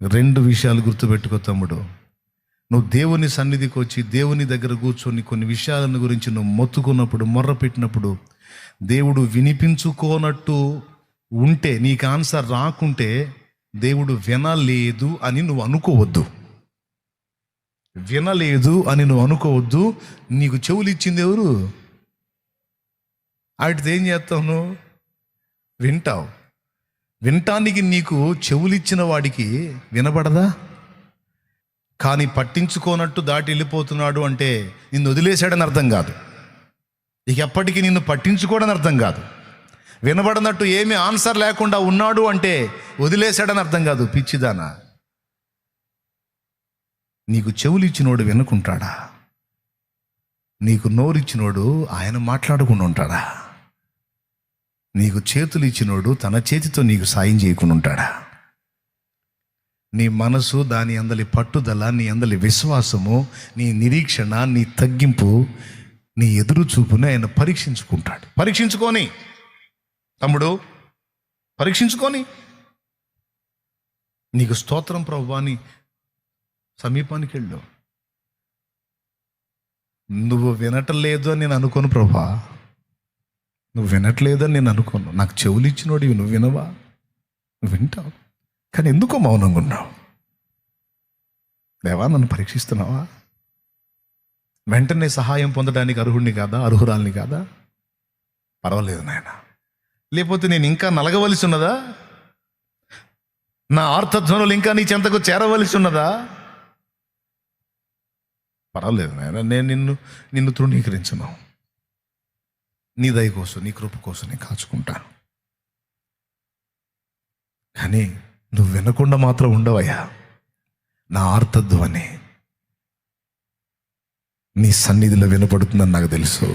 రెండు విషయాలు గుర్తుపెట్టుకో తమ్ముడు. నువ్వు దేవుని సన్నిధికి వచ్చి దేవుని దగ్గర కూర్చొని కొన్ని విషయాలను గురించి నువ్వు మొత్తుకున్నప్పుడు, మొర్ర పెట్టినప్పుడు దేవుడు వినిపించుకోనట్టు ఉంటే, నీకు ఆన్సర్ రాకుంటే దేవుడు వినలేదు అని నువ్వు అనుకోవద్దు. వినలేదు అని నువ్వు అనుకోవద్దు. నీకు చెవులు ఇచ్చింది ఎవరు? వాటితో ఏం చేస్తావు? నువ్వు వింటావు. వినటానికి నీకు చెవులిచ్చిన వాడికి వినబడదా? కానీ పట్టించుకోనట్టు దాటి వెళ్ళిపోతున్నాడు అంటే నిన్ను వదిలేశాడని అర్థం కాదు. ఇక ఎప్పటికీ నిన్ను పట్టించుకోవడని అర్థం కాదు. వినబడినట్టు ఏమీ ఆన్సర్ లేకుండా ఉన్నాడు అంటే వదిలేశాడని అర్థం కాదు. పిచ్చిదానా, నీకు చెవులు ఇచ్చినోడు వినుకుంటాడా? నీకు నోరిచ్చినోడు ఆయన మాట్లాడకుండా ఉంటాడా? నీకు చేతులు ఇచ్చినోడు తన చేతితో నీకు సాయం చేయకుండా ఉంటాడా? నీ మనసు, దాని అందలి పట్టుదల, నీ అందలి విశ్వాసము, నీ నిరీక్షణ, నీ తగ్గింపు, నీ ఎదురు చూపుని ఆయన పరీక్షించుకుంటాడు. పరీక్షించుకొని తమ్ముడు, పరీక్షించుకొని నీకు స్తోత్రం ప్రభువా అని సమీపానికి వెళ్ళు. నువ్వు వినటం లేదు అని నేను అనుకోను ప్రభా, నువ్వు వినట్లేదు అని నేను అనుకోను. నాకు చెవులు ఇచ్చినోడివి, నువ్వు వినవా? నువ్వు వింటావు, కానీ ఎందుకో మౌనంగా ఉన్నావు. దేవా, నన్ను పరీక్షిస్తున్నావా? వెంటనే సహాయం పొందడానికి అర్హుడిని కాదా, అర్హురాల్ని కాదా? పర్వాలేదు నాయన. లేకపోతే నేను ఇంకా నలగవలసి ఉన్నదా? నా ఆర్తధ్వనులు ఇంకా నీ చెంతకు చేరవలసి ఉన్నదా? పర్వాలేదు నాయన, నేను నిన్ను తృణీకరించను. నీ దయ కోసం, నీ కృప కోసం నేను కాచుకుంటాను. కానీ నువ్వు వినకుండా మాత్రం ఉండవయ్యా. నా ఆర్తధ్వని నీ సన్నిధిలో వినపడుతుందని నాకు తెలుసు.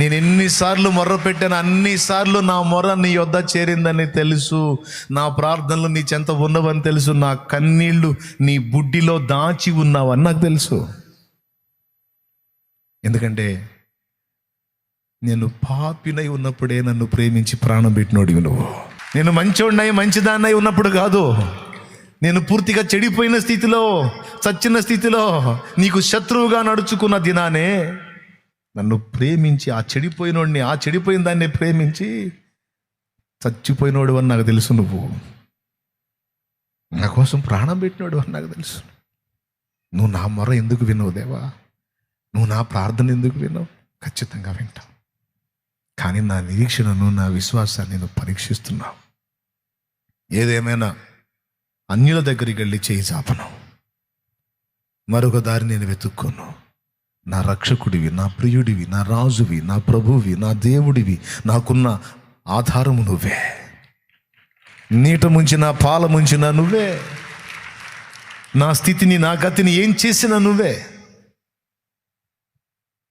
నేను ఎన్నిసార్లు మొర్ర పెట్టాను, అన్నిసార్లు నా మొర్ర నీ యొద్ద చేరిందని తెలుసు. నా ప్రార్థనలు నీ చెంత ఉన్నవని తెలుసు. నా కన్నీళ్లు నీ బుడ్డిలో దాచి ఉన్నావని నాకు తెలుసు. ఎందుకంటే నేను పాపినై ఉన్నప్పుడే నన్ను ప్రేమించి ప్రాణం పెట్టినోడివి నువ్వు. నేను మంచోడినై, మంచిదాన్నై ఉన్నప్పుడు కాదు, నేను పూర్తిగా చెడిపోయిన స్థితిలో, చచ్చిన స్థితిలో, నీకు శత్రువుగా నడుచుకున్న దినానే నన్ను ప్రేమించి, ఆ చెడిపోయినోడిని, ఆ చెడిపోయిన దాన్ని ప్రేమించి చచ్చిపోయినోడు అని నాకు తెలుసు. నువ్వు నా కోసం ప్రాణం పెట్టినోడు అని నాకు తెలుసు. నువ్వు నా మొర ఎందుకు వినవు దేవా? నువ్వు నా ప్రార్థన ఎందుకు వినవు? ఖచ్చితంగా వింటావు. కానీ నా నిరీక్షణను, నా విశ్వాసాన్ని నువ్వు పరీక్షిస్తున్నావు. ఏదేమైనా అన్యుల దగ్గరికి వెళ్ళి చేయి చాపను, మరొక దారి నేను వెతుక్కోను. నా రక్షకుడివి, నా ప్రియుడివి, నా రాజువి, నా ప్రభువి, నా దేవుడివి, నాకున్న ఆధారము నువ్వే. నీట ముంచిన, పాల ముంచిన నువ్వే. నా స్థితిని, నా గతిని ఏం చేసినా నువ్వే.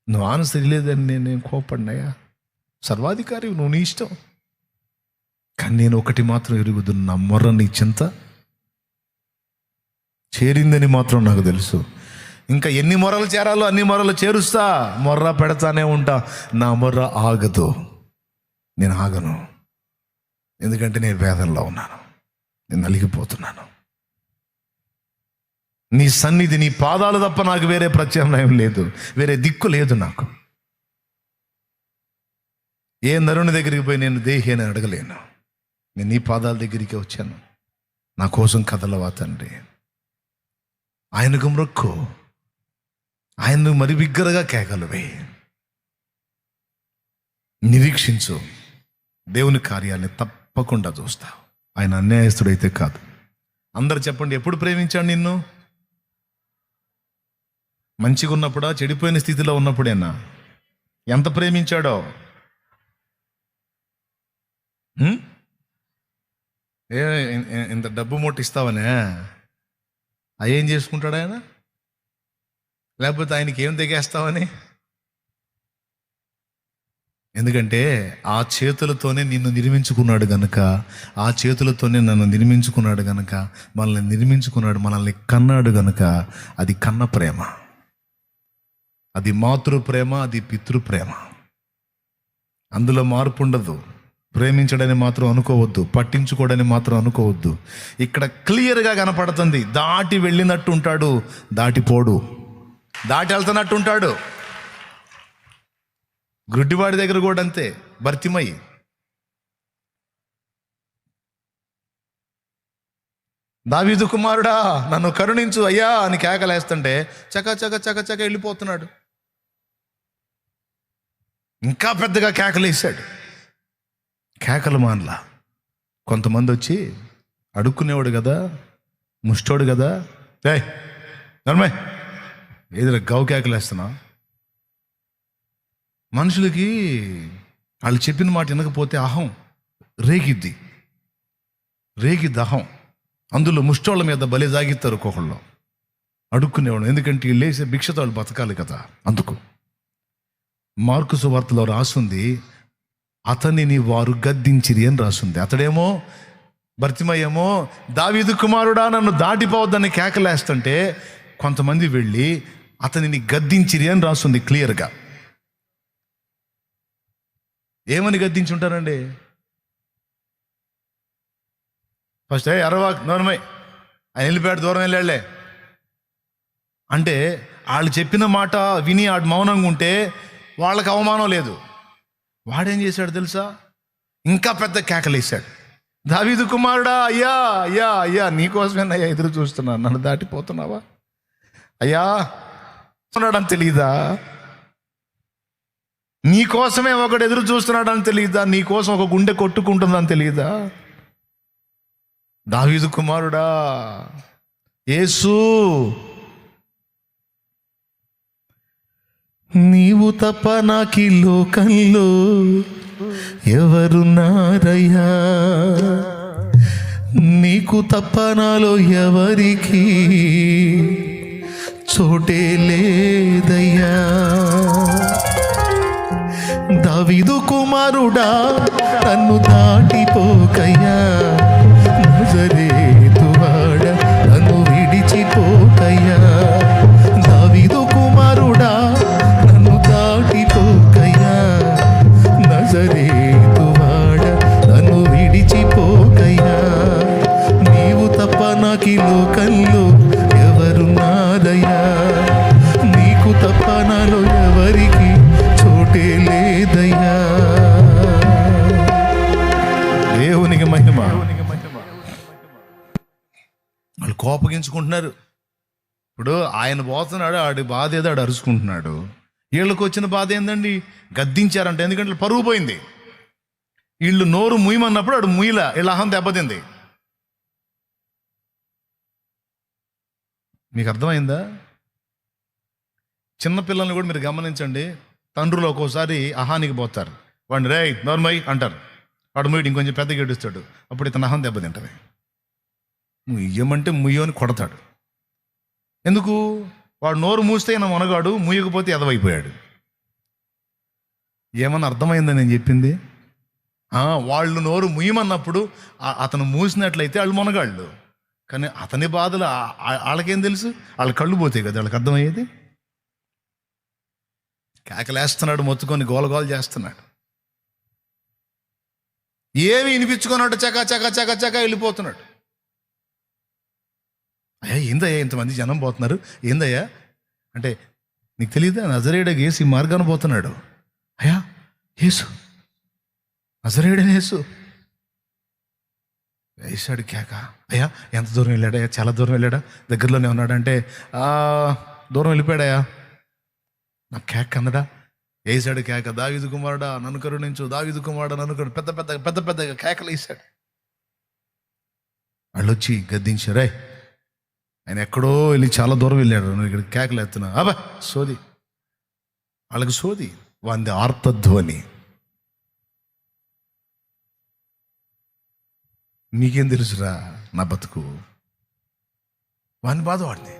నువ్వు ఆన్సర్ లేదని నేను కోపడినాయా? సర్వాధికారి నువ్వు, నీ ఇష్టం. కానీ నేను ఒకటి మాత్రం ఎరుగుదును, నా మొర్ర నీ చింత చేరిందని మాత్రం నాకు తెలుసు. ఇంకా ఎన్ని మొర్రలు చేరాలో అన్ని మొర్రలు చేరుస్తా, మొర్ర పెడతానే ఉంటా. నా మొర్ర ఆగదు, నేను ఆగను. ఎందుకంటే నేను వేదనలో ఉన్నాను, నేను నలిగిపోతున్నాను. నీ సన్నిధి, నీ పాదాలు తప్ప నాకు వేరే ప్రత్యామ్నాయం లేదు, వేరే దిక్కు లేదు నాకు. ఏ నరుని దగ్గరికి పోయి నేను దేహి అని అడగలేను. నేను నీ పాదాల దగ్గరికి వచ్చాను. నా కోసం కదలవా తండ్రి? ఆయనకు మ్రొక్కు, ఆయన్ను మరి బిగ్గరగా కేకలువే. నిరీక్షించు, దేవుని కార్యాన్ని తప్పకుండా చూస్తావు. ఆయన అన్యాయస్తుడైతే కాదు. అందరు చెప్పండి, ఎప్పుడు ప్రేమించాడు నిన్ను? మంచిగా ఉన్నప్పుడా, చెడిపోయిన స్థితిలో ఉన్నప్పుడేనా? ఎంత ప్రేమించాడో? ఇంత డబ్బు మూట ఇస్తావనే అయ్యేం చేసుకుంటాడు ఆయన? లేకపోతే ఆయనకి ఏం తెగేస్తావని? ఎందుకంటే ఆ చేతులతోనే నిన్ను నిర్మించుకున్నాడు గనుక, ఆ చేతులతోనే నన్ను నిర్మించుకున్నాడు గనుక, మనల్ని నిర్మించుకున్నాడు, మనల్ని కన్నాడు గనుక అది కన్న ప్రేమ, అది మాతృ ప్రేమ, అది పితృ ప్రేమ. అందులో మార్పు ఉండదు. ప్రేమించడని మాత్రం అనుకోవద్దు, పట్టించుకోవడని మాత్రం అనుకోవద్దు. ఇక్కడ క్లియర్గా కనపడుతుంది, దాటి వెళ్ళినట్టు ఉంటాడు, దాటిపోడు. దాటి వెళ్తున్నట్టు ఉంటాడు. గుడ్డివాడి దగ్గర కూడా అంతే. భర్తిమై దావీదు కుమారుడా నన్ను కరుణించు అయ్యా అని కేకలేస్తుంటే చక చక చక చక వెళ్ళిపోతున్నాడు. ఇంకా పెద్దగా కేకలేసాడు. కేకలు మానలా. కొంతమంది వచ్చి అడుక్కునేవాడు కదా, ముష్టోడు కదా, నర్మే ఏదో గౌ కేకలేస్తున్నా. మనుషులకి వాళ్ళు చెప్పిన మాట వినకపోతే అహం రేగిద్ది అహం. అందులో ముష్టోళ్ళ మీద బలి జాగిస్తారు ఒక్కొక్కళ్ళు, అడుక్కునేవాడు. ఎందుకంటే వీళ్ళు లేసే భిక్షతో వాళ్ళు బతకాలి కదా. అందుకు మార్కు సువార్తలో రాసుంది, అతనిని వారు గద్దించిరి అని రాసుంది. అతడేమో భర్తిమయ్యేమో దావీదు కుమారుడా నన్ను దాటిపోవద్దని కేకలేస్తుంటే కొంతమంది వెళ్ళి అతనిని గద్దించిరి అని రాసుంది క్లియర్గా. ఏమని గద్దించి ఉంటారండి? ఫస్ట్ అరవా నోర్మై ఆయన వెళ్ళిపోయాడు, దూరం వెళ్ళాడులే అంటే వాళ్ళు చెప్పిన మాట విని ఆడు మౌనంగా ఉంటే వాళ్ళకి అవమానం లేదు. వాడేం చేశాడు తెలుసా? ఇంకా పెద్ద కేకలేశాడు, దావీదు కుమారుడా అయ్యా అయ్యా అయ్యా నీకోసమేనయ్యా ఎదురు చూస్తున్నాను, నన్ను దాటిపోతున్నావా అయ్యా ఉన్నాడని తెలియదా? నీకోసమే ఒకడు ఎదురు చూస్తున్నాడని తెలియదా? నీకోసం ఒక గుండె కొట్టుకుంటుందని తెలియదా? దావీదు కుమారుడా యేసు నీవు తప్ప నాకీ లోకంలో ఎవరున్నారయ్యా, నీకు తప్ప నాలో ఎవరికి చోటే లేదయ్యా. దావీదు కుమారుడా నన్ను దాటిపోకయ్యా, నజరేతువాడ నన్ను విడిచిపోకయ్యా. దావీదు కుమారుడా నన్ను దాటిపోకయ్యా, నజరేతువాడ నన్ను విడిచిపోకయ్యా. నీవు తప్ప నాకీ లోకంలో ఎవరున్నారయ్యా, నీకు తప్ప నాలో ఎవరికి చోటే లేదయ్యా. దేవునికి మహిమ. వాళ్ళు కోపగించుకుంటున్నారు. ఇప్పుడు ఆయన పోతున్నాడు, ఆడి బాధ ఏదో ఆడు అరుచుకుంటున్నాడు. వీళ్ళకి వచ్చిన బాధ ఏందండి? గద్దించారంట. ఎందుకంటే పరుగు పోయింది. వీళ్ళు నోరు ముయ్యమన్నప్పుడు ఆడు ముయ్యలా, వీళ్ళ అహం దెబ్బతింది. మీకు అర్థమైందా? చిన్నపిల్లల్ని కూడా మీరు గమనించండి. తండ్రులు ఒక్కోసారి అహానికి పోతారు. వాడిని రేయ్ నోర్మై అంటారు, వాడు ముయ్యడు, ఇంకొంచెం పెద్దగా ఏడుస్తాడు. అప్పుడు ఇతను అహం దెబ్బతింటది. ముయ్యమంటే ముయ్యని కొడతాడు. ఎందుకు? వాడు నోరు మూస్తే ఈయన మునగాడు, ముయ్యకపోతే ఎదవైపోయాడు. ఏమన్నా అర్థమైందా నేను చెప్పింది? వాళ్ళు నోరు ముయ్యమన్నప్పుడు అతను మూసినట్లయితే వాళ్ళు మునగాళ్ళు. కానీ అతని బాధలు వాళ్ళకేం తెలుసు? వాళ్ళ కళ్ళు పోతాయి కదా, వాళ్ళకి అర్థమయ్యేది. కేకలేస్తున్నాడు, మొత్తుకొని గోలగోలు చేస్తున్నాడు. ఏమి వినిపించుకున్నాడు, చక చక చక చక వెళ్ళిపోతున్నాడు. అయ్యా ఏందయ్యా ఇంతమంది జనం పోతున్నారు ఏందయ్యా అంటే, నీకు తెలియదా నజరేయుడు యేసు ఈ మార్గాన పోతున్నాడు. అయ్యా యేసు నజరేయుడని యేసు వేసాడు కేక. అయ్యా ఎంత దూరం వెళ్ళాడయ్యా? చాలా దూరం వెళ్ళాడా? దగ్గరలోనే ఉన్నాడంటే దూరం వెళ్ళిపోయాడయ్యా. నాకు కేక అందడా వేసాడు కేక, దావీదు కుమారుడా నన్ను కరుణించు, దావీదు కుమారుడా నన్ను కరుణించు. పెద్ద పెద్ద పెద్ద పెద్దగా కేకలు వేసాడు. వాళ్ళు వచ్చి గద్దించారే, ఆయన ఎక్కడో వెళ్ళి చాలా దూరం వెళ్ళాడు, నువ్వు ఇక్కడ కేకలు ఎత్తున్నా. అబ్బా సోది, వాళ్ళకి సోది, వాంది ఆర్తధ్వని. నీకేం తెలుసురా నా బతుకు? వాని బాధ వాడిని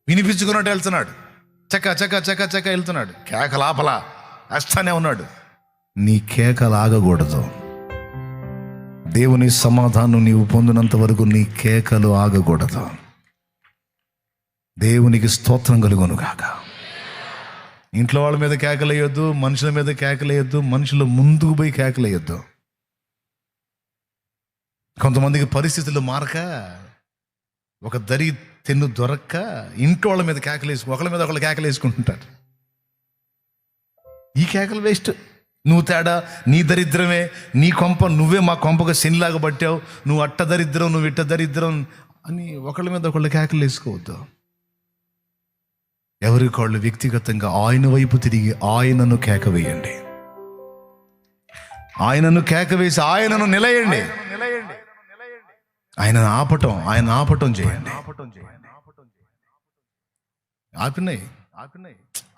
వినిపించుకున్నట్టు వెళ్తున్నాడు, చక్క చక్క చక్క చక్క వెళ్తున్నాడు. కేకలాపలా వేస్తానే ఉన్నాడు. నీ కేకలు ఆగకూడదు. దేవుని సమాధానం నీవు పొందినంత వరకు నీ కేకలు ఆగకూడదు. దేవునికి స్తోత్రం కలుగును గాక. ఇంట్లో వాళ్ళ మీద కేకలేయొద్దు, మనుషుల మీద కేకలేయొద్దు, మనుషుల ముందుకు పోయి కేకలేయొద్దు. కొంతమందికి పరిస్థితులు మారక, ఒక దరి తెన్ను దొరక్క ఇంట్లో వాళ్ళ మీద ఒకళ్ళ మీద ఒకళ్ళు కేకలేసుకుంటుంటారు. ఈ కేకలు వేస్ట్. నువ్వు తేడా, నీ దరిద్రమే, నీ కొంప నువ్వే మా కొంపగా శనిలాగా పట్టావు, నువ్వు అట్ట దరిద్రం, నువ్వు ఇట్ట దరిద్రం అని ఒకళ్ళ మీద ఒకళ్ళు కేకలు వేసుకోవద్దు. ఎవరికాళ్ళు వ్యక్తిగతంగా ఆయన వైపు తిరిగి ఆయనను కేక వేయండి. ఆయనను కేక వేసి ఆయనను నిలయండి. ఆయన ఆపటం చేయండి. ఆపినాయి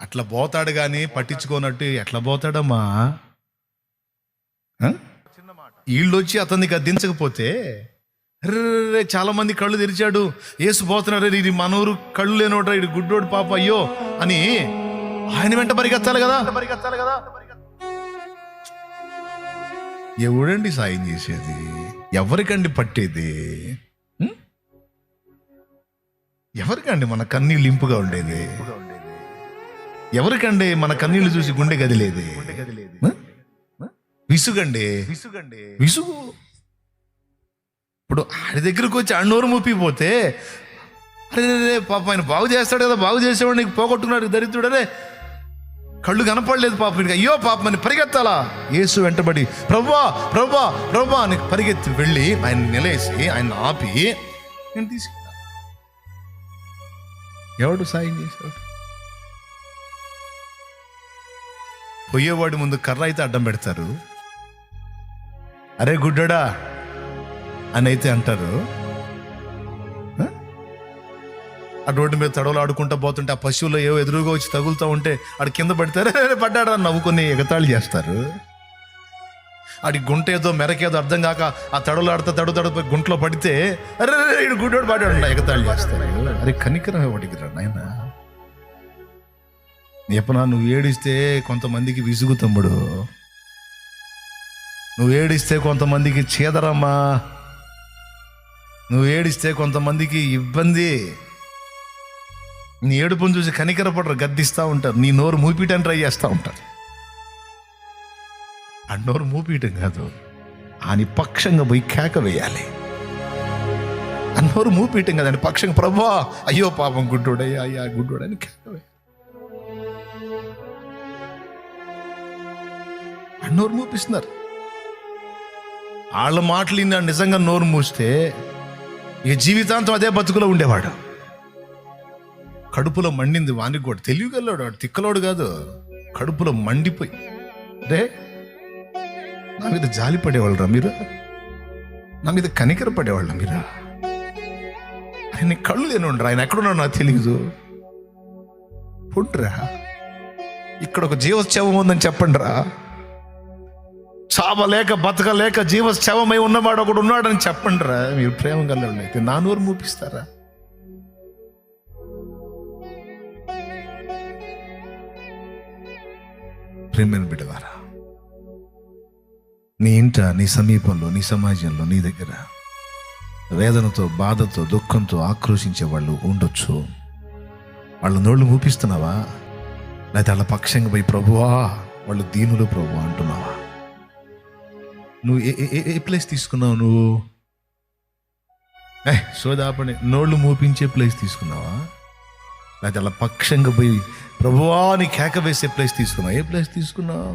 అట్లా పోతాడు కానీ పట్టించుకోనట్టు ఎట్లా పోతాడమ్మా? వీళ్ళు వచ్చి అతన్ని గద్దించకపోతే రే చాలా మంది కళ్ళు తెరిచాడు, ఏసు పోతున్నాడు, ఇది మనూరు కళ్ళు లేనోడ్రా, ఇది గుడ్డోడు పాప అయ్యో అని ఆయన వెంట పరిగెత్తాలి కదా. ఎవడండి సాయం చేసేది? ఎవరికండి పట్టేది? ఎవరికండి మన కన్నీళ్ళు ఇంపుగా ఉండేది? ఎవరికండి మన కన్నీళ్లు చూసి గుండె గదిలేది? విసుగండి, విసుగు. ఇప్పుడు ఆడి దగ్గరకు వచ్చి అన్నోరు మూపిపోతే, అరే పాప ఆయన బాగు చేస్తాడు కదా, బాగు చేసేవాడు నీకు పోగొట్టుకున్నాడు దరిద్రుడు, అరే కళ్ళు కనపడలేదు పాప, అయ్యో పాప అని పరిగెత్తాలా? యేసు వెంటబడి ప్రభువా ప్రభువా ప్రభువా అని పరిగెత్తి వెళ్ళి ఆయన నిలేసి ఆయన ఆపి నేను తీసుకెళ్ళా. ఎవడు సాయం చేశాడు? పోయేవాడి ముందు కర్ర అయితే అడ్డం పెడతారు, అరే గుడ్డడా అని అయితే అంటారు. ఆ రోడ్డు మీద తడవలు ఆడుకుంటూ పోతుంటే ఆ పశువులు ఏవో ఎదురుగా వచ్చి తగులుతూ ఉంటే ఆడు కింద పడతారు, పడ్డాడు అని నవ్వుకొని ఎగతాళి చేస్తారు. ఆడి గుంట ఏదో మెరకేదో అర్థం కాక ఆ తడవలు ఆడుతా తడుపోయి గుంటలో పడితే అరే ఇడు గుడ్డోడు పడ్డాడు ఎగతాళి చేస్తారు. అరే కనికరం వాడికి రా నాయన. చెప్పనా, నువ్వు ఏడిస్తే కొంతమందికి విసుగు తమ్ముడు, నువ్వు ఏడిస్తే కొంతమందికి చీదరమ్మా, నువ్వు ఏడిస్తే కొంతమందికి ఇబ్బంది. నీ ఏడుపును చూసి కనికరపడరు, గద్దిస్తూ ఉంటారు, నీ నోరు మూపియటానికి ట్రై చేస్తూ ఉంటారు. ఆ నోరు మూపియటం కాదు, అని పక్షంగా పోయి కేక వేయాలి. ఆ నోరు మూపియటం కాదు, అని పక్షంగా ప్రభువా అయ్యో పాపం గుడ్డోడయ్యా అయ్యా గుడ్డోడని కేక వేయాలి. ఆ నోరు మూపిస్తున్నారు. వాళ్ళ మాటలు నిజంగా నోరు మూస్తే ఇక జీవితాంతం అదే బతుకులో ఉండేవాడు. కడుపులో మండింది వానికి కూడా, తెలియగలడు వాడు, తిక్కలోడు కాదు. కడుపులో మండిపోయి రే నా మీద జాలి పడేవాళ్ళరా మీరు, నా మీద కనికర పడేవాళ్ళ మీరు, ఆయన కళ్ళు లేనుండ్రా, ఆయన ఎక్కడున్నాడు నాకు తెలియదు, పుండ్రా ఇక్కడ ఒక జీవోత్సవం ఉందని చెప్పండి రా, చావలేక బతకలేక జీవశవమై ఉన్నవాడు ఒకడు ఉన్నాడని చెప్పండి రా. మీరు ప్రేమ గలవాళ్ళు అయితే నా నోరు మూపిస్తారా? ప్రేమను బిడ్డవారా, నీ ఇంట, నీ సమీపంలో, నీ సమాజంలో, నీ దగ్గర వేదనతో, బాధతో, దుఃఖంతో ఆక్రోశించే వాళ్ళు ఉండొచ్చు. వాళ్ళ నోళ్ళు మూపిస్తున్నావా? లేకపోతే వాళ్ళ పక్షంగా పోయి ప్రభువా వాళ్ళు దీనులు ప్రభువా అంటున్నావా? నువ్వు ఏ ప్లేస్ తీసుకున్నావు? నువ్వు సోదాపడి నోళ్ళు మూపించే ప్లేస్ తీసుకున్నావా? లేకపోతే అలా పక్షంగా పోయి ప్రభువా అని కేక వేసే ప్లేస్ తీసుకున్నావు? ఏ ప్లేస్ తీసుకున్నావు?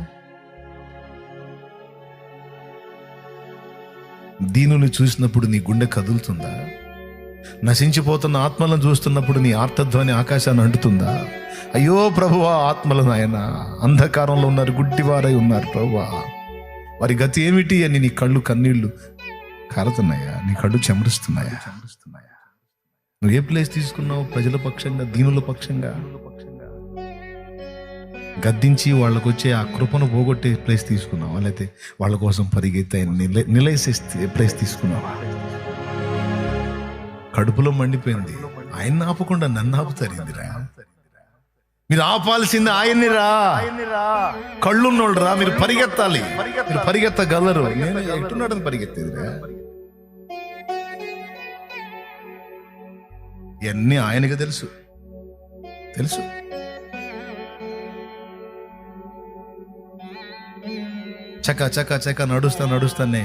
దీనుని చూసినప్పుడు నీ గుండె కదులుతుందా? నశించిపోతున్న ఆత్మలను చూస్తున్నప్పుడు నీ ఆర్తధ్వని ఆకాశాన్ని అంటుతుందా? అయ్యో ప్రభువా ఆత్మల నాయన అంధకారంలో ఉన్నారు, గుడ్డివారై ఉన్నారు ప్రభువా, వారి గతి ఏమిటి అని నీ కళ్ళు కన్నీళ్లు కారుతున్నాయా? నీ కళ్ళు చెమరుస్తున్నాయా? నువ్వు ఏ ప్లేస్ తీసుకున్నావు? ప్రజల పక్షంగా, దీనుల పక్షంగా గద్దించి వాళ్ళకు వచ్చే ఆ కృపను పోగొట్టే ప్లేస్ తీసుకున్నావా? లేకపోతే వాళ్ళ కోసం పరిగెత్తే నిలయసేస్తే ప్లేస్ తీసుకున్నావా? కడుపులో మండిపోయింది, ఆయన ఆపకుండా నన్ను ఆపుతారిందిరా. మీరు ఆపాల్సింది ఆయన్ని రా, కళ్ళున్నోళ్ళు రా, మీరు పరిగెత్తాలి, మీరు పరిగెత్తగలరు. నేను ఎట్టున్నాడని పరిగెత్తేదిరా. ఇవన్నీ ఆయనకి తెలుసు. చక చక చక నడుస్తానే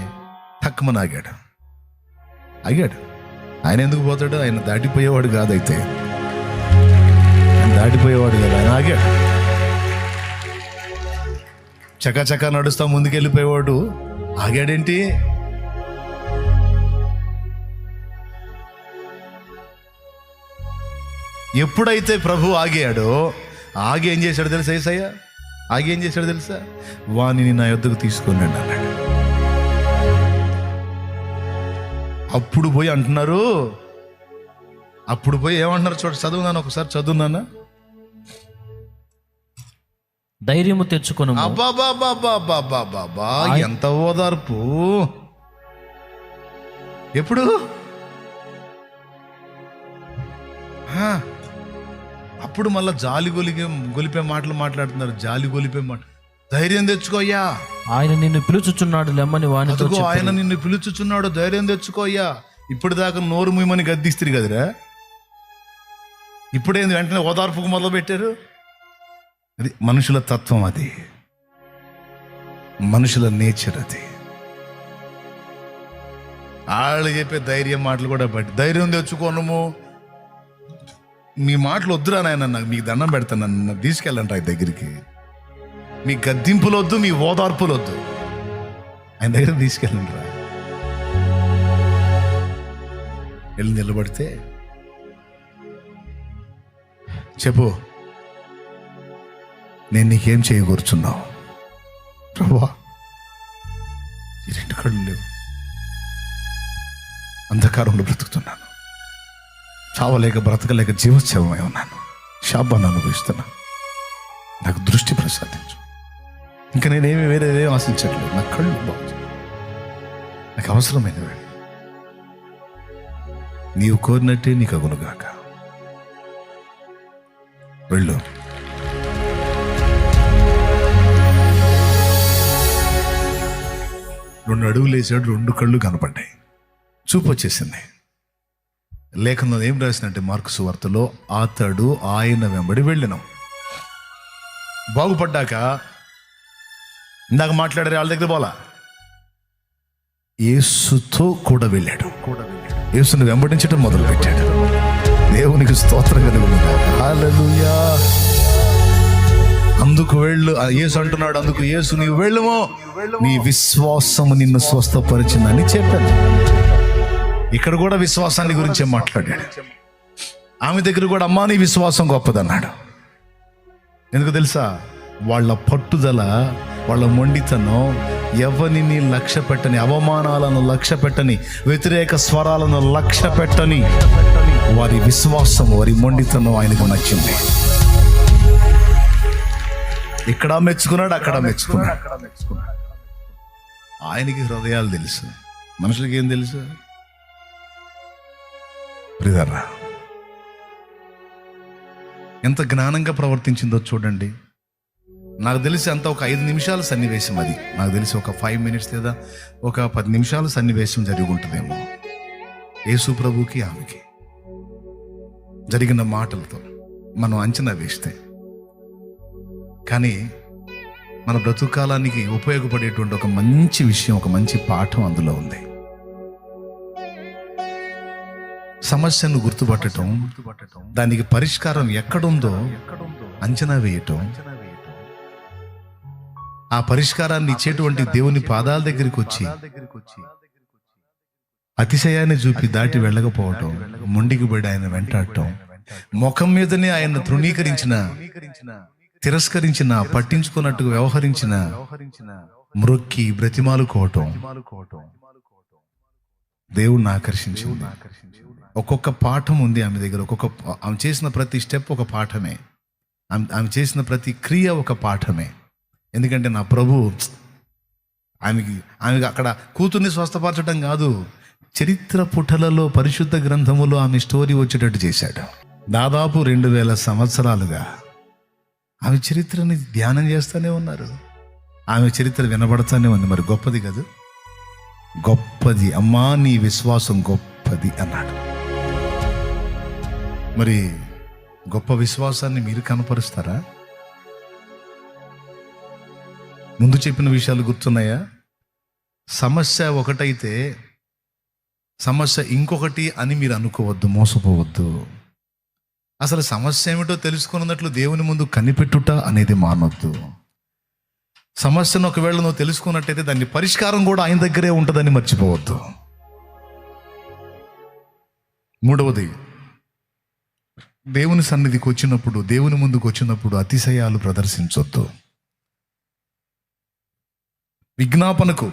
తక్కువనాగాడు. ఆగాడు. ఆయన ఎందుకు పోతాడు? ఆయన దాటిపోయేవాడు కాదైతే, ఆయన దాటిపోయేవాడు కదా, ఆయన ఆగాడు. చకాచకా నడుస్తా ముందుకెళ్ళిపోయేవాడు ఆగాడేంటి? ఎప్పుడైతే ప్రభు ఆగాడో, ఆగి ఏం చేశాడు తెలుసా? యేసయ్య ఆగి ఏం చేశాడు తెలుసా? వానిని నా యొద్దకు తీసుకున్నాడు అన్నాడు. అప్పుడు పోయి అంటున్నారు, అప్పుడు పోయి ఏమంటున్నారు చూడ, చదువున్నాను ఒకసారి, చదువున్నానా? ధైర్యము తెచ్చుకొను. అబ్బాబాబాబాబాబాబా, ఎంత ఓదార్పు! ఎప్పుడు? అప్పుడు మళ్ళా జాలి గొలిపే మాటలు మాట్లాడుతున్నారు. జాలి గొలిపే మాట. ధైర్యం తెచ్చుకోయ్యా, ఆయన నిన్ను పిలుచుచున్నాడు లెమ్మని వానితో. ఆయన నిన్ను పిలుచుచున్నాడు, ధైర్యం తెచ్చుకోయ్యా. ఇప్పుడు దాకా నోరు మూయమని గద్దిస్తారు కదరా, ఇప్పుడేంది వెంటనే ఓదార్పుకు మొదలు పెట్టారు? అది మనుషుల తత్వం, అది మనుషుల నేచర్. అది వాళ్ళు చెప్పే ధైర్యం మాటలు కూడా బట్టి, ధైర్యం తెచ్చుకోనము, మీ మాటలు వద్దురా నాయన, నాకు మీకు దండం పెడతాను, నన్ను తీసుకెళ్ళండి ఆయన దగ్గరికి. మీ గద్దింపులు వద్దు, మీ ఓదార్పులు వద్దు, ఆయన దగ్గర తీసుకెళ్ళండి రా. వెళ్ళి నిలబడితే చెప్పు, నేను నీకేం చేయకూర్చున్నావు? ప్రభువా, ఈ 2 కళ్ళు లేవు, అంధకారంలో బ్రతుకుతున్నాను, చావలేక బ్రతకలేక జీవోత్సవమై ఉన్నాను, శాపాన్ని అనుభవిస్తున్నాను, నాకు దృష్టి ప్రసాదించు. ఇంకా నేనేమి వేరేదేం ఆశించట్లేదు, నా కళ్ళు బాగు, నాకు అవసరమైనవి నీవు కోరినట్టే నీకు అగునుగాక. వెళ్ళు. రెండు అడుగులు వేసాడు, 2 కళ్ళు కనపడ్డాయి, చూపు వచ్చేసింది. లేఖనంలో ఏం రాసినంటే, మార్కు సువార్తలో, అతడు ఆయన వెంబడి వెళ్ళినాం. బాగుపడ్డాక ఇందాక మాట్లాడారు వాళ్ళ దగ్గర పోలా, యేసుతో కూడా వెళ్ళాడు. యేసుని వెంబడించడం మొదలు పెట్టాడు. దేవునికి స్తోత్రం కలుగునుగా. హల్లెలూయా. అందుకు వెళ్ళు, యేసు అంటున్నాడు, అందుకు యేసు నీవు వెళ్ళుమో, నీ విశ్వాసము నిన్ను స్వస్థపరిచిందని చెప్పాను. ఇక్కడ కూడా విశ్వాసాన్ని గురించే మాట్లాడాడు. ఆమె దగ్గర కూడా, అమ్మా నీ విశ్వాసం గొప్పదన్నాడు. ఎందుకు తెలుసా? వాళ్ళ పట్టుదల, వాళ్ళ మొండితనం, ఎవరిని లక్ష్య పెట్టని, అవమానాలను లక్ష్య పెట్టని, వ్యతిరేక స్వరాలను లక్ష్య పెట్టని వారి విశ్వాసం, వారి మొండితనం ఆయనకు నచ్చింది. ఇక్కడ మెచ్చుకున్నాడు, అక్కడ మెచ్చుకున్నాడు. ఆయనకి హృదయాలు తెలుసు, మనుషులకి ఏం తెలుసు? ప్రియరా, ఎంత జ్ఞానంగా ప్రవర్తించిందో చూడండి. నాకు తెలిసి అంత ఒక 5 నిమిషాల సన్నివేశం అది. నాకు తెలిసి ఒక 5 minutes లేదా ఒక 10 నిమిషాల సన్నివేశం జరిగి ఉంటుందేమో. యేసు ప్రభుకి ఆమెకి జరిగిన మాటలతో మనం అంచనా వేస్తే. కానీ మన బ్రతుకాలానికి ఉపయోగపడేటువంటి ఒక మంచి విషయం, ఒక మంచి పాఠం అందులో ఉంది. సమస్యను గుర్తుపట్టడం, దానికి పరిష్కారం ఎక్కడుందో అంచనా వేయటం, ఆ పరిష్కారాన్ని ఇచ్చేటువంటి దేవుని పాదాల దగ్గరికి వచ్చి అతిశయాన్ని చూపి దాటి వెళ్ళకపోవటం, మొండికి పడి ఆయన వెంటాడటం, ముఖం మీదనే ఆయన తృణీకరించిన, తిరస్కరించిన, పట్టించుకున్నట్టుగా వ్యవహరించిన, మ్రొక్కి బ్రతిమాలుకోవటం దేవుణ్ణి ఆకర్షించింది. ఒక్కొక్క పాఠం ఉంది ఆమె దగ్గర. ఆమె చేసిన ప్రతి స్టెప్ ఒక పాఠమే, ఆమె చేసిన ప్రతి క్రియ ఒక పాఠమే. ఎందుకంటే నా ప్రభు ఆమెకి అక్కడ కూతుర్ని స్వస్థపరచడం కాదు, చరిత్ర పుటలలో, పరిశుద్ధ గ్రంథములో ఆమె స్టోరీ వచ్చేటట్టు చేశాడు. దాదాపు 2000 సంవత్సరాలుగా ఆమె చరిత్రని ధ్యానం చేస్తూనే ఉన్నారు. ఆమె చరిత్ర వినబడుతూనే ఉంది. మరి గొప్పది కాదు? గొప్పది. అమ్మా నీ విశ్వాసం గొప్పది అన్నాడు. మరి గొప్ప విశ్వాసాన్ని మీరు కనపరుస్తారా? ముందు చెప్పిన విషయాలు గుర్తున్నాయా? సమస్య ఒకటైతే సమస్య ఇంకొకటి అని మీరు అనుకోవద్దు, మోసపోవద్దు. అసలు సమస్య ఏమిటో తెలుసుకున్నట్లు దేవుని ముందు కనిపెట్టుట అనేది మానొద్దు. సమస్యను ఒకవేళ నువ్వు తెలుసుకున్నట్టయితే దాని పరిష్కారం కూడా ఆయన దగ్గరే ఉంటుందని మర్చిపోవద్దు. మూడవది, దేవుని సన్నిధికి వచ్చినప్పుడు, దేవుని ముందుకు వచ్చినప్పుడు అతిశయాలు ప్రదర్శించొద్దు. విజ్ఞాపనకు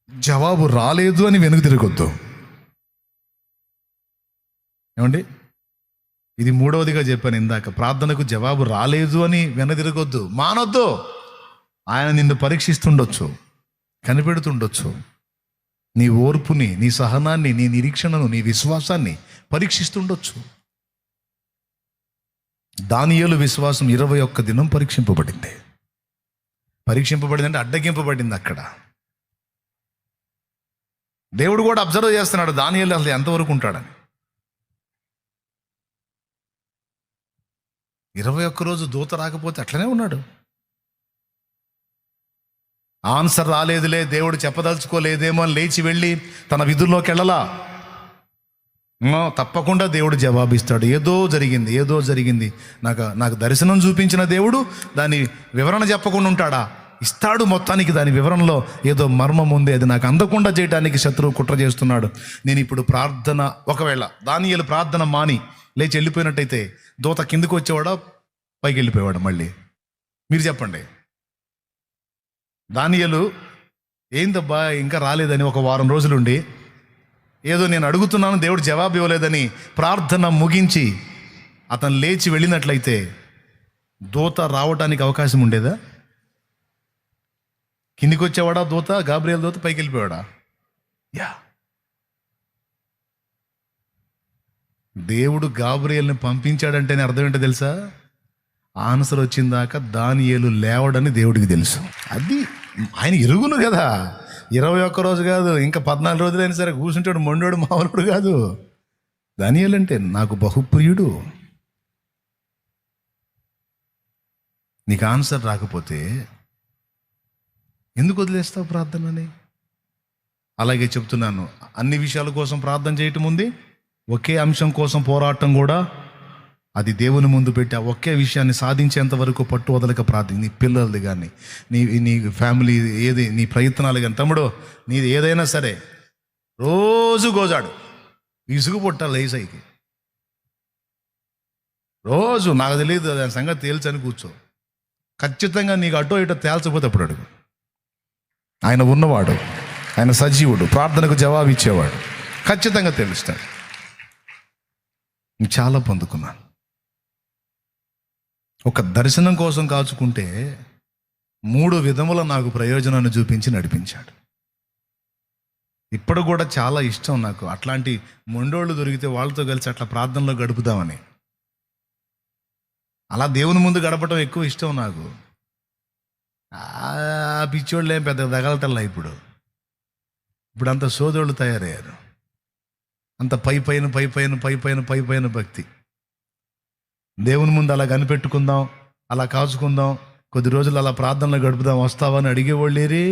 జవాబు రాలేదు అని వెనుక తిరగొద్దు. ఏమండి, ఇది మూడవదిగా చెప్పాను ఇందాక. ప్రార్థనకు జవాబు రాలేదు అని వెనదిరగొద్దు, మానొద్దు. ఆయన నిన్ను పరీక్షిస్తుండొచ్చు, కనిపెడుతుండొచ్చు. నీ ఓర్పుని, నీ సహనాన్ని, నీ నిరీక్షణను, నీ విశ్వాసాన్ని పరీక్షిస్తుండొచ్చు. దానియేలు విశ్వాసం 21 దినం పరీక్షింపబడింది. పరీక్షింపబడిందంటే అడ్డగింపబడింది. అక్కడ దేవుడు కూడా అబ్జర్వ్ చేస్తున్నాడు దానియేలు అసలు ఎంతవరకు ఉంటాడని. 21 రోజు దూత రాకపోతే అట్లనే ఉన్నాడు. ఆన్సర్ రాలేదులే, దేవుడు చెప్పదలుచుకోలేదేమో అని లేచి వెళ్ళి తన విధుల్లోకి వెళ్ళలా. తప్పకుండా దేవుడు జవాబిస్తాడు. ఏదో జరిగింది, నాకు దర్శనం చూపించిన దేవుడు దాని వివరణ చెప్పకుండా ఉంటాడా? ఇస్తాడు. మొత్తానికి దాని వివరణలో ఏదో మర్మం ఉంది, అది నాకు అందకుండా చేయడానికి శత్రువు కుట్ర చేస్తున్నాడు. నేను ఇప్పుడు ప్రార్థన, ఒకవేళ దానియేలు ప్రార్థన మాని లేచి వెళ్ళిపోయినట్టయితే దూత కిందకు వచ్చేవాడా, పైకి వెళ్ళిపోయేవాడు? మళ్ళీ మీరు చెప్పండి. దానియేలు ఏందబ్బా ఇంకా రాలేదని ఒక వారం రోజులుండి, ఏదో నేను అడుగుతున్నాను దేవుడు జవాబు ఇవ్వలేదని ప్రార్థన ముగించి అతను లేచి వెళ్ళినట్లయితే దూత రావడానికి అవకాశం ఉండేదా? కిందికి వచ్చేవాడా దూత? గాబ్రియల్ దూత పైకి వెళ్ళిపోయాడా? యా, దేవుడు గాబ్రియల్ని పంపించాడంటేనే అర్థం ఏంటో తెలుసా? ఆన్సర్ వచ్చిందాక దానియేలు లేవడని దేవుడికి తెలుసు. అది ఆయన ఎరుగును కదా. 21 రోజు కాదు, ఇంకా 14 రోజులైనా సరే కూర్చుంటాడు. మొండోడు మామూలుడు కాదు. దానియేలు అంటే నాకు బహుప్రియుడు. నీకు ఆన్సర్ రాకపోతే ఎందుకు వదిలేస్తావు ప్రార్థనని? అలాగే చెప్తున్నాను, అన్ని విషయాల కోసం ప్రార్థన చేయటం ఉంది, ఒకే అంశం కోసం పోరాటం కూడా. అది దేవుని ముందు పెట్టి ఆ ఒకే విషయాన్ని సాధించేంత వరకు పట్టు వదలక ప్రార్థన. నీ పిల్లలది కానీ, నీ ఫ్యామిలీ ఏది, నీ ప్రయత్నాలు కానీ, తమ్ముడు నీది ఏదైనా సరే రోజు గోజాడు. ఇసుగు పుట్టాలి ఏసైకి రోజు. నాకు తెలియదు దాని సంగతి తేల్చని కూర్చో. ఖచ్చితంగా నీకు అటో ఇటో తేల్చకపోతే అప్పుడు అడుగు. ఆయన ఉన్నవాడు, ఆయన సజీవుడు, ప్రార్థనకు జవాబు ఇచ్చేవాడు. ఖచ్చితంగా తెలుస్తాడు. నేను చాలా పొందుకున్నాను. ఒక దర్శనం కోసం కాచుకుంటే 3 విధముల నాకు ప్రయోజనాన్ని చూపించి నడిపించాడు. ఇప్పుడు కూడా చాలా ఇష్టం నాకు అట్లాంటి మొండోళ్ళు దొరికితే వాళ్ళతో కలిసి అట్లా ప్రార్థనలో గడుపుదామని. అలా దేవుని ముందు గడపటం ఎక్కువ ఇష్టం నాకు. పిచ్చోళ్ళు ఏం పెద్ద తగలటల్లా. ఇప్పుడు అంత సోదరులు తయారయ్యారు. అంత పైపైన భక్తి. దేవుని ముందు అలా కనిపెట్టుకుందాం, అలా కాచుకుందాం, కొద్ది రోజులు అలా ప్రార్థనలో గడుపుదాం, వస్తావా అని అడిగేవాళ్ళేరి.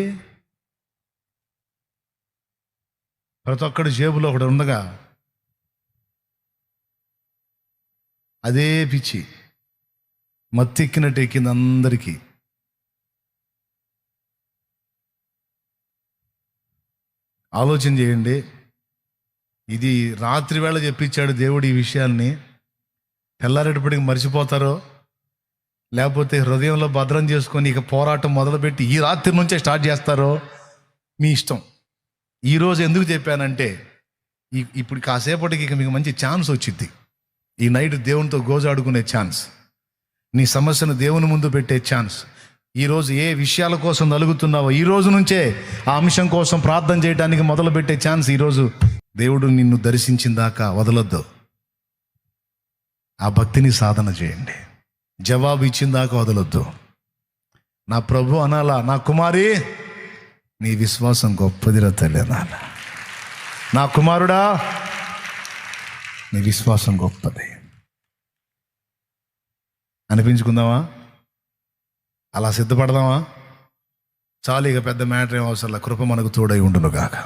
ప్రతి ఒక్కడి జేబులో ఒకటి ఉండగా అదే పిచ్చి మత్తెక్కినట్టు ఎక్కింది అందరికీ. ఆలోచన చేయండి. ఇది రాత్రి వేళ చెప్పించాడు దేవుడు ఈ విషయాల్ని. తెల్లారేటప్పటికి మర్చిపోతారో, లేకపోతే హృదయంలో భద్రం చేసుకొని ఇక పోరాటం మొదలుపెట్టి ఈ రాత్రి నుంచే స్టార్ట్ చేస్తారో మీ ఇష్టం. ఈరోజు ఎందుకు చెప్పానంటే, ఇప్పుడు కాసేపటికి ఇక మీకు మంచి ఛాన్స్ వచ్చింది. ఈ నైట్ దేవునితో గోజాడుకునే ఛాన్స్, నీ సమస్యను దేవుని ముందు పెట్టే ఛాన్స్. ఈరోజు ఏ విషయాల కోసం నలుగుతున్నావో ఈ రోజు నుంచే ఆ అంశం కోసం ప్రార్థన చేయడానికి మొదలుపెట్టే ఛాన్స్. ఈరోజు దేవుడు నిన్ను దర్శించిన దాకా వదలొద్దు. ఆ భక్తిని సాధన చేయండి. జవాబు ఇచ్చిన దాకా వదలొద్దు. నా ప్రభు అనాలా, నా కుమారి నీ విశ్వాసం గొప్పదిరా తల్లి అనాలా. నా కుమారుడా నీ విశ్వాసం గొప్పది అనిపించుకుందామా? అలా సిద్ధపడదామా? చాలు, ఇక పెద్ద మ్యాటర్ ఏం అవసరం. కృప మనకు తోడై ఉండును గాక.